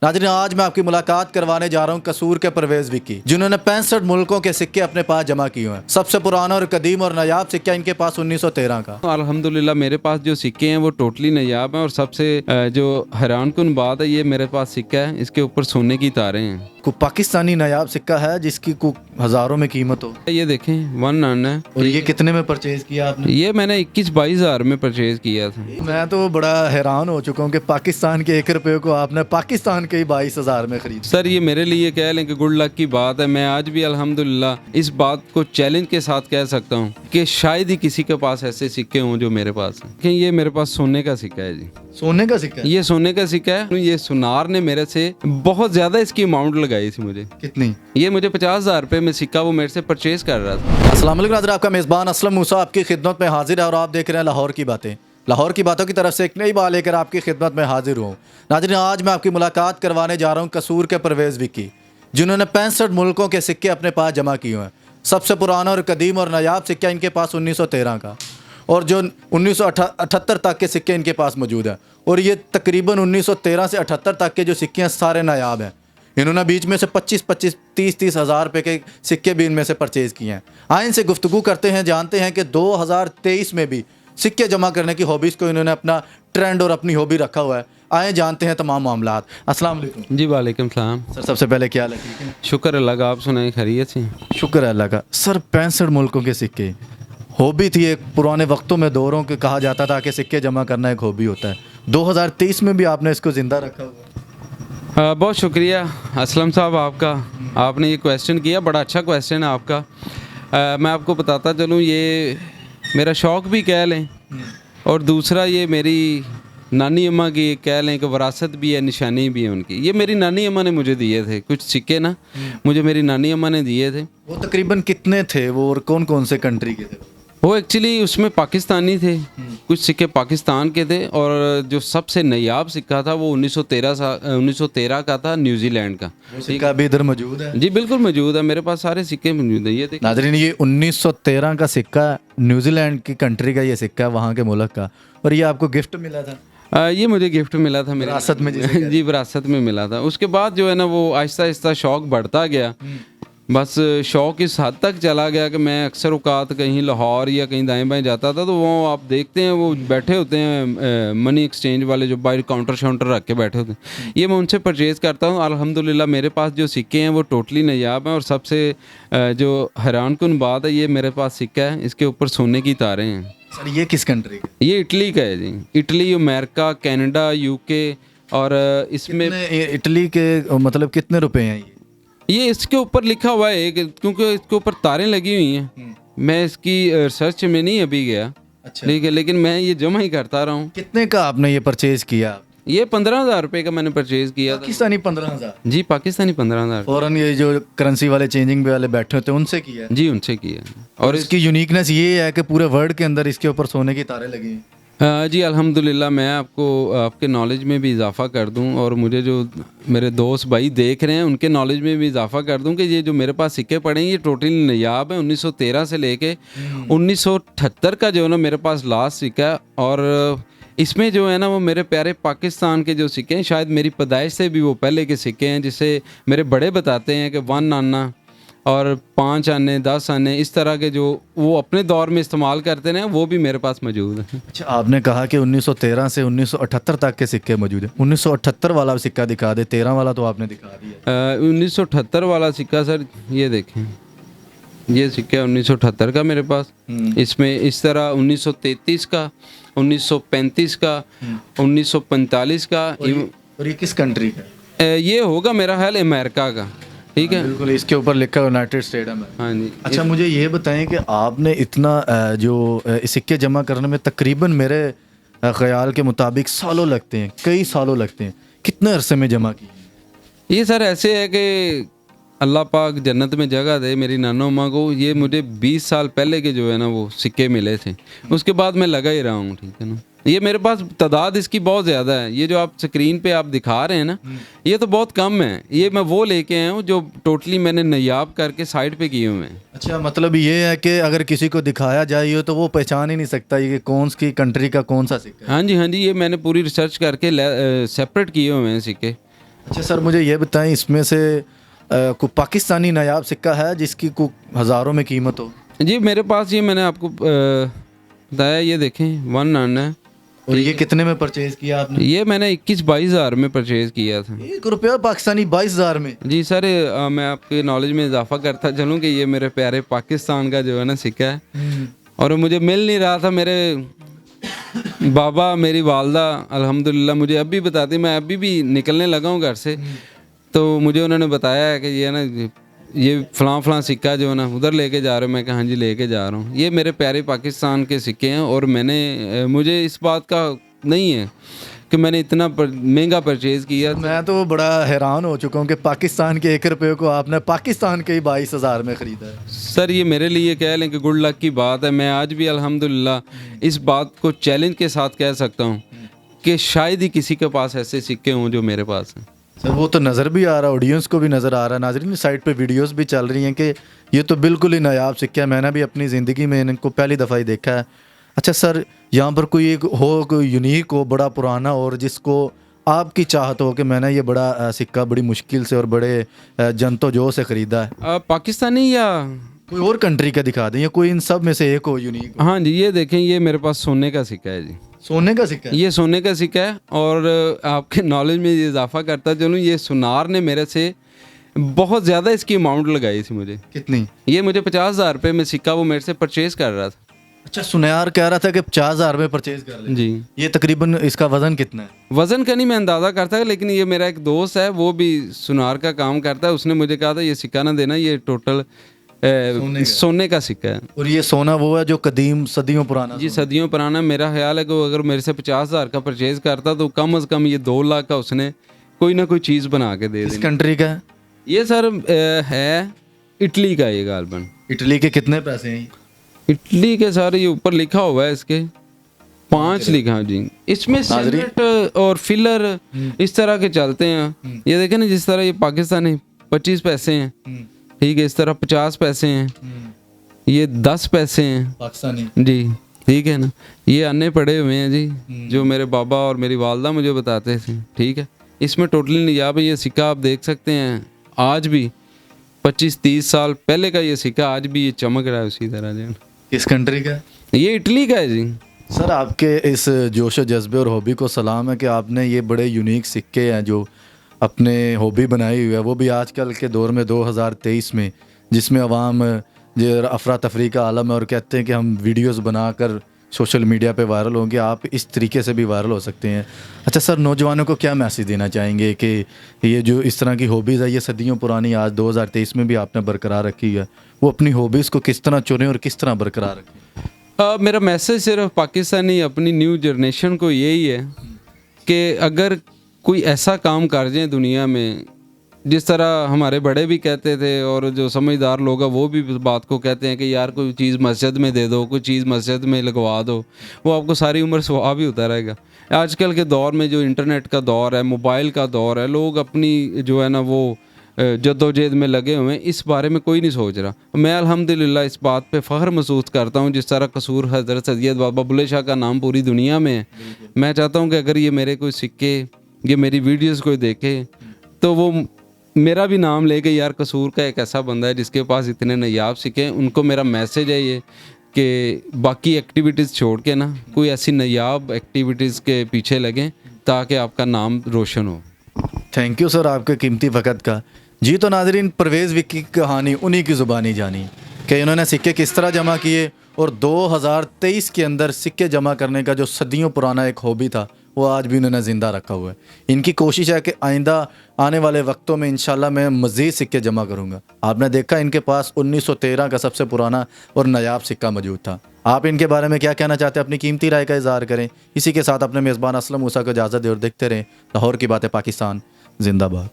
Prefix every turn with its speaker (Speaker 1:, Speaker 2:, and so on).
Speaker 1: नाज़रीन, आज मैं आपकी मुलाकात करवाने जा रहा हूँ कसूर के परवेज़ विकी, जिन्होंने 65 मुल्कों के सिक्के अपने पास जमा किए हैं। सबसे पुराना और कदीम और नायाब सिक्का इनके पास 1913 का।
Speaker 2: अल्हम्दुलिल्लाह मेरे पास जो सिक्के हैं वो टोटली नायाब हैं और सबसे जो हैरानकुन बात है, ये मेरे पास सिक्का है, इसके ऊपर सोने की तारें हैं।
Speaker 1: को पाकिस्तानी नायाब सिक्का है जिसकी को हज़ारों में कीमत हो।
Speaker 2: ये देखें 1 आन है।
Speaker 1: और ये कितने में परचेज किया आपने?
Speaker 2: ये मैंने 21-22 हज़ार में परचेज किया था।
Speaker 1: मैं तो बड़ा हैरान हो चुका हूँ कि पाकिस्तान के 1 रुपये को आपने पाकिस्तान के ही 22,000 में खरीद।
Speaker 2: सर ये मेरे लिए कह लें कि गुड लक की बात है। मैं आज भी अल्हम्दुलिल्लाह इस बात को चैलेंज के साथ कह सकता हूँ कि शायद ही किसी के पास ऐसे सिक्के हों जो मेरे पास हैं। कि ये मेरे पास सोने का सिक्का है जी।
Speaker 1: सोने का सिक्का है?
Speaker 2: ये सोने का सिक्का है। ये सुनार ने मेरे से बहुत ज़्यादा इसकी अमाउंट लगाई थी मुझे।
Speaker 1: कितनी?
Speaker 2: ये मुझे 50,000 रुपये में सिक्का वो मेरे से परचेज कर रहा था।
Speaker 1: अस्सलाम वालेकुम नाज़रीन, आपका मेज़बान असलम मूसा आपकी खिदमत में हाजिर है और आप देख रहे हैं लाहौर की बातें। लाहौर की बातों की तरफ से एक नई बात लेकर आपकी खिदमत में हाजिर हूँ। नाज़रीन, आज मैं आपकी मुलाकात करवाने जा रहा हूँ कसूर के परवेज़ विकी, जिन्होंने 65 मुल्कों के सिक्के अपने पास जमा किए हैं। सबसे पुराना और कदीम और नायाब सिक्का इनके पास 1913 का, और जो 1978 तक के सिक्के इनके पास मौजूद हैं। और ये तकरीबन 1913 से 78 तक के जो सिक्के हैं सारे नायाब हैं। इन्होंने बीच में से 25-25, 30-30 हज़ार रुपये के सिक्के भी इनमें से परचेज़ किए हैं। आए इनसे गुफ्तगू करते हैं, जानते हैं कि 2023 में भी सिक्के जमा करने की हॉबीज़ को इन्होंने अपना ट्रेंड और अपनी हॉबी रखा हुआ है। आए जानते हैं तमाम मामलात। अस्सलाम वालेकुम।
Speaker 2: जी वालेकुम सलाम।
Speaker 1: सर, सबसे पहले क्या हाल है? ठीक है,
Speaker 2: शुक्र अल्लाह का, आप सुनाएं खैरियत से?
Speaker 1: शुक्र है अल्लाह का। सर, 65 मुल्कों के सिक्के हॉबी थी एक पुराने वक्तों में, दौरों के कहा जाता था कि सिक्के जमा करना एक हॉबी होता है। 2023 में भी आपने इसको ज़िंदा रखा हुआ है।
Speaker 2: बहुत शुक्रिया असलम साहब आपका, आपने ये क्वेश्चन किया, बड़ा अच्छा क्वेश्चन है आपका। मैं आपको बताता चलूँ, ये मेरा शौक़ भी कह लें और दूसरा ये मेरी नानी अम्मा की कह लें कि विरासत भी है, निशानी भी है उनकी। ये मेरी नानी अम्मा ने मुझे दिए थे कुछ सिक्के ना, मुझे मेरी नानी अम्मा ने दिए थे।
Speaker 1: वो तकरीबन कितने थे वो, और कौन कौन से कंट्री के थे?
Speaker 2: वो एक्चुअली उसमें पाकिस्तानी थे, कुछ सिक्के पाकिस्तान के थे, और जो सबसे नायाब सिक्का था वो 1913 का था, न्यूजीलैंड का।
Speaker 1: वो सिक्का भी इधर मौजूद है?
Speaker 2: जी बिल्कुल मौजूद है, मेरे पास सारे सिक्के मौजूद है। ये देखिए
Speaker 1: नाज़रीन, ये 1913 का सिक्का, न्यूजीलैंड की कंट्री का ये सिक्का है, वहाँ के मुल्क का। और ये आपको गिफ्ट मिला था?
Speaker 2: ये मुझे गिफ्ट मिला था मेरे
Speaker 1: विरासत में जिसे
Speaker 2: जी विरासत में मिला था। उसके बाद जो है ना वो आहिस्ता आहिस्ता शौक़ बढ़ता गया। बस शौक़ इस हद तक चला गया कि मैं अक्सर औकात कहीं लाहौर या कहीं दाएं बाएं जाता था तो वो आप देखते हैं वो बैठे होते हैं मनी एक्सचेंज वाले, जो बाहर काउंटर शाउंटर रख के बैठे होते हैं, ये मैं उनसे परचेज़ करता हूँ। अल्हम्दुलिल्लाह मेरे पास जो सिक्के हैं वो टोटली नायाब हैं और सबसे जो हैरानकुन बात है, ये मेरे पास सिक्का है, इसके ऊपर सोने की तारें हैं।
Speaker 1: सर, ये किस कंट्री का?
Speaker 2: ये इटली का है जी। इटली, अमेरिका, कनाडा, यूके, और इसमें
Speaker 1: इटली के मतलब कितने रुपए हैं
Speaker 2: ये इसके ऊपर लिखा हुआ है क्योंकि इसके ऊपर तारें लगी हुई हैं। मैं इसकी रिसर्च में नहीं अभी गया।
Speaker 1: अच्छा।
Speaker 2: लेकिन मैं ये जमा ही करता रहा हूँ।
Speaker 1: कितने का आपने ये परचेज किया?
Speaker 2: ये 15,000 रुपये का मैंने परचेज किया था।
Speaker 1: पाकिस्तानी 15,000?
Speaker 2: जी पाकिस्तानी 15,000।
Speaker 1: फौरन ये जो करेंसी वाले चेंजिंग वाले बैठे होते हैं उनसे किया?
Speaker 2: जी उनसे किया।
Speaker 1: और इसकी यूनिकनेस ये है कि पूरे वर्ल्ड के अंदर इसके ऊपर सोने की तारें लगी हैं।
Speaker 2: जी अल्हम्दुलिल्लाह, मैं आपको आपके नॉलेज में भी इजाफ़ा कर दूं और मुझे जो मेरे दोस्त भाई देख रहे हैं उनके नॉलेज में भी इजाफ़ा कर दूं कि ये जो मेरे पास सिक्के पड़े हैं ये टोटली नायाब है। 1913 से लेके 1978 का जो है ना मेरे पास लास्ट सिक्का है, और इसमें जो है ना वो मेरे प्यारे पाकिस्तान के जो सिक्के हैं, शायद मेरी पैदाइश से भी वो पहले के सिक्के हैं, जिसे मेरे बड़े बताते हैं कि 1 आना और 5 आने, 10 आने, इस तरह के जो वो अपने दौर में इस्तेमाल करते हैं वो भी मेरे पास मौजूद है।
Speaker 1: अच्छा, आपने कहा कि 1913 से 1978 तक के सिक्के मौजूद हैं। 1978 वाला सिक्का दिखा दे, 13 वाला तो आपने दिखा दिया।
Speaker 2: 1978 वाला सिक्का सर, ये देखें, ये सिक्का 1978 का मेरे पास। इसमें इस तरह 1933 का, 1935 का, 1945 का।
Speaker 1: और ये किस कंट्री का?
Speaker 2: ये होगा मेरा ख्याल अमेरिका का। ठीक है,
Speaker 1: बिल्कुल, इसके ऊपर लिखा यूनाइटेड स्टेट है।
Speaker 2: हाँ जी।
Speaker 1: अच्छा, मुझे ये बताएं कि आपने इतना जो सिक्के जमा करने में तकरीबन मेरे ख्याल के मुताबिक सालों लगते हैं, कई सालों लगते हैं, कितने अरसे में जमा किए?
Speaker 2: ये सर ऐसे है कि अल्लाह पाक जन्नत में जगह दे मेरी नानो अम्मा को, ये मुझे 20 साल पहले के जो है ना वो सिक्के मिले थे, उसके बाद मैं लगा ही रहा हूँ। ठीक है ना, ये मेरे पास तादाद इसकी बहुत ज़्यादा है। ये जो आप स्क्रीन पे आप दिखा रहे हैं ना, ये तो बहुत कम है। ये मैं वो लेके आया हूँ जो टोटली मैंने नायाब करके साइड पे किए हुए हैं।
Speaker 1: अच्छा, मतलब ये है कि अगर किसी को दिखाया जाए तो वो पहचान ही नहीं सकता ये कौन सी कंट्री का कौन सा सिक्का है।
Speaker 2: हाँ जी हाँ जी, ये मैंने पूरी रिसर्च करके सेपरेट किए हुए हैं सिक्के।
Speaker 1: अच्छा सर, मुझे ये बताएं, इसमें से कोई पाकिस्तानी नायाब सिक्का है जिसकी को हज़ारों में कीमत हो?
Speaker 2: जी मेरे पास ये मैंने आपको बताया, ये देखें 1 आना है।
Speaker 1: और ये कितने में परचेज किया आपने?
Speaker 2: ये मैंने 21-22 हज़ार में परचेज़ किया था।
Speaker 1: 1 रुपया पाकिस्तानी 22,000 में?
Speaker 2: जी सर, मैं आपके नॉलेज में इजाफा करता चलूँ कि ये मेरे प्यारे पाकिस्तान का जो है ना सिक्का है, और मुझे मिल नहीं रहा था। मेरे बाबा, मेरी वालदा अल्हम्दुलिल्लाह मुझे अभी बताती, मैं अभी भी निकलने लगा हूँ घर से, तो मुझे उन्होंने बताया है कि ये ना ये फ़लाँ सिक्का जो है ना उधर लेके जा रहे हो। मैं कहा हाँ जी लेके जा रहा हूँ। ये मेरे प्यारे पाकिस्तान के सिक्के हैं, और मैंने मुझे इस बात का नहीं है कि मैंने इतना महंगा परचेज़ किया।
Speaker 1: मैं तो बड़ा हैरान हो चुका हूँ कि पाकिस्तान के 1 रुपये को आपने पाकिस्तान के ही 22,000 में ख़रीदा है।
Speaker 2: सर ये मेरे लिए कह लें कि गुड लक की बात है। मैं आज भी अल्हम्दुलिल्लाह इस बात को चैलेंज के साथ कह सकता हूँ कि शायद ही किसी के पास ऐसे सिक्के हों जो मेरे पास हैं।
Speaker 1: सर वो तो नज़र भी आ रहा है, ऑडियंस को भी नज़र आ रहा है, नाज़रीन साइट पे वीडियोस भी चल रही हैं कि ये तो बिल्कुल ही नायाब सिक्का है। मैंने भी अपनी ज़िंदगी में इनको पहली दफ़ा ही देखा है। अच्छा सर, यहाँ पर कोई एक हो, कोई यूनिक हो, बड़ा पुराना, और जिसको आपकी चाहत हो कि मैंने ये बड़ा सिक्का बड़ी मुश्किल से और बड़े जन्तोजो से ख़रीदा है?
Speaker 2: पाकिस्तानी या
Speaker 1: कोई और कंट्री का दिखा दें, या कोई इन सब में से एक हो यूनिक हो।
Speaker 2: हाँ जी, ये देखें, ये मेरे पास सोने का सिक्का है जी।
Speaker 1: सोने का सिक्का है?
Speaker 2: ये सोने का सिक्का है, और आपके नॉलेज में ये इजाफा करता चलूँ, ये सुनार ने मेरे से बहुत ज़्यादा इसकी अमाउंट लगाई थी मुझे।
Speaker 1: कितनी?
Speaker 2: ये मुझे 50,000 रुपये में सिक्का वो मेरे से परचेज़ कर रहा था।
Speaker 1: अच्छा, सुनार कह रहा था कि 50,000 में परचेज कर ले।
Speaker 2: जी,
Speaker 1: ये तकरीबन इसका वज़न कितना है?
Speaker 2: वज़न का नहीं मैं अंदाज़ा करता, लेकिन ये मेरा एक दोस्त है, वो भी सुनार का काम करता है। उसने मुझे कहा था ये सिक्का ना देना, ये टोटल सोने का सिक्का है।
Speaker 1: और ये सोना वो है जो कदीम सदियों पुराना?
Speaker 2: जी सदियों पुराना। मेरा ख्याल है कि वो अगर मेरे से 50,000 का परचेज़ करता तो कम अज़ कम ये 2 लाख का उसने कोई ना कोई चीज़ बना के दे
Speaker 1: इस
Speaker 2: देनी।
Speaker 1: कंट्री का है?
Speaker 2: ये सर है इटली का, ये गालबन
Speaker 1: इटली के कितने पैसे हैं?
Speaker 2: इटली के सर ये ऊपर लिखा हुआ है, इसके 5 लिखा जी। इसमें सेनेट और फिलर इस तरह के चलते हैं। ये देखें ना, जिस तरह ये पाकिस्तानी 25 पैसे हैं, ठीक है, इस तरह 50 पैसे हैं, ये 10 पैसे हैं
Speaker 1: पाकिस्तानी
Speaker 2: जी, ठीक है ना। ये अन्य पड़े हुए हैं जी, जो मेरे बाबा और मेरी वालदा मुझे बताते थे, ठीक है। इसमें टोटली नियाब है। ये सिक्का आप देख सकते हैं, आज भी 25-30 साल पहले का ये सिक्का आज भी ये चमक रहा है उसी तरह जो।
Speaker 1: किस कंट्री का?
Speaker 2: ये इटली का है जी।
Speaker 1: सर आपके इस जोश जज्बे और हॉबी को सलाम है कि आपने ये बड़े यूनिक सिक्के हैं जो अपने हॉबी बनाई हुई है, वो भी आजकल के दौर में 2023 में, जिसमें अवाम जो अफरा तफरी का आलम है और कहते हैं कि हम वीडियोस बनाकर सोशल मीडिया पे वायरल होंगे, आप इस तरीके से भी वायरल हो सकते हैं। अच्छा सर, नौजवानों को क्या मैसेज देना चाहेंगे कि ये जो इस तरह की हॉबीज़ है, ये सदियों पुरानी, आज 2023 में भी आपने बरकरार रखी है, वो अपनी हॉबीज़ को किस तरह चुनें और किस तरह बरकरार रखें?
Speaker 2: मेरा मैसेज सिर्फ पाकिस्तानी अपनी न्यू जनरेशन को यही है कि अगर कोई ऐसा काम कर जाए दुनिया में, जिस तरह हमारे बड़े भी कहते थे और जो समझदार लोग हैं वो भी इस बात को कहते हैं कि यार कोई चीज़ मस्जिद में दे दो, कोई चीज़ मस्जिद में लगवा दो, वो आपको सारी उम्र सवाब ही होता रहेगा। आजकल के दौर में जो इंटरनेट का दौर है, मोबाइल का दौर है, लोग अपनी जो है ना वो जद्दोजहद में लगे हुए हैं, इस बारे में कोई नहीं सोच रहा। मैं अल्हम्दुलिल्लाह इस बात पे फ़ख्र महसूस करता हूँ, जिस तरह कसूर हज़रत सैयद बाबा बुल्ले शाह का नाम पूरी दुनिया में है। मैं चाहता हूँ कि अगर ये मेरे कोई सिक्के, ये मेरी वीडियोस कोई देखे तो वो मेरा भी नाम लेके यार कसूर का एक ऐसा बंदा है जिसके पास इतने नायाब सिक्के। उनको मेरा मैसेज है ये कि बाकी एक्टिविटीज़ छोड़ के ना कोई ऐसी नायाब एक्टिविटीज़ के पीछे लगें ताकि आपका नाम रोशन हो।
Speaker 1: थैंक यू सर आपके कीमती वक़्त का। जी तो नाज़रीन, परवेज़ विक्की की कहानी उन्हीं की ज़ुबानी जानी कि इन्होंने सिक्के किस तरह जमा किए, और 2023 के अंदर सिक्के जमा करने का जो सदियों पुराना एक हॉबी था वो आज भी उन्होंने ज़िंदा रखा हुआ है। इनकी कोशिश है कि आइंदा आने वाले वक्तों में इंशाल्लाह मैं मज़ीद सिक्के जमा करूंगा। आपने देखा इनके पास 1913 का सबसे पुराना और नायाब सिक्का मौजूद था। आप इनके बारे में क्या कहना चाहते हैं, अपनी कीमती राय का इज़हार करें। इसी के साथ अपने मेज़बान असलम मूसा को इजाज़त दें और देखते रहें लाहौर की बातें पाकिस्तान जिंदाबाद।